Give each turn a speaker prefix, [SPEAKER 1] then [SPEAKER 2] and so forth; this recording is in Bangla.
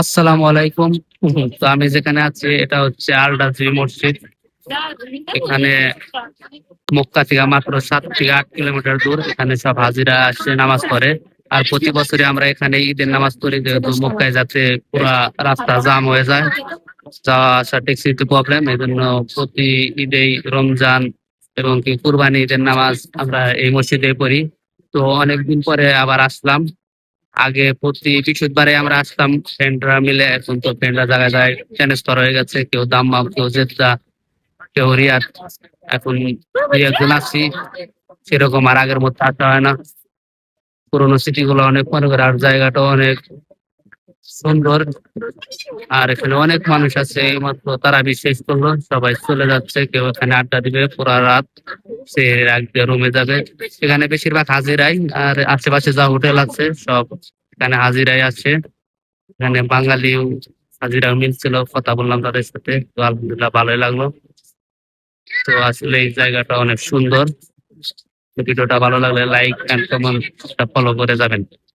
[SPEAKER 1] আসসালামু আলাইকুম। তো আমি যেখানে আছি এটা হচ্ছে আল রাজি মসজিদ। এখানে মক্কা থেকে মাত্র 7 থেকে 8 কিলোমিটার দূর। এখানে সব হাজিরা আসে নামাজ পড়ে। আর প্রতি বছরই আমরা এখানে ঈদের নামাজ পড়ি, যেহেতু মক্কায় যাতে পুরা রাস্তা জাম হয়ে যায়, যাওয়া আসা ট্যাক্সিতে প্রবলেম, এই জন্য প্রতি ঈদেই, রমজান এবং কি কুরবানি ঈদের নামাজ আমরা এই মসজিদে পড়ি। তো অনেকদিন পরে আবার আসলাম। আগে প্রতি বৃহস্পতিবারে আমরা আসতাম ফ্রেন্ডরা মিলে, এখন তো ফ্রেন্ডরা জায়গায় জায়গায় ট্রান্সফার হয়ে গেছে, কেউ দাম্মাম, কেউ জেদ্দা, কেউ রিয়াদ। এখন দুই একজন আছি, সেরকম আর আগের মতো আসা হয় না। পুরোনো স্মৃতি গুলো অনেক মনে করে, আর জায়গাটা অনেক সুন্দর। আর এখানে অনেক মানুষ আছে, এইমাত্র তারা শেষ করলো, সবাই চলে যাচ্ছে, কেউ এখানে আড্ডা দিবে পুরা রাত, সে রাখবে রুমে যাবে। এখানে বেশিরভাগ হাজিরাই, আর আশেপাশে যা হোটেল আছে সব এখানে হাজিরাই আছে। এখানে বাঙালিও হাজিরা মিলছিল, কথা বললাম তাদের সাথে, তো আলহামদুলিল্লাহ ভালোই লাগলো। তো আসলে এই জায়গাটা অনেক সুন্দর। ভিডিওটা ভালো লাগলে লাইক এন্ড কমেন্ট ফলো করে যাবেন।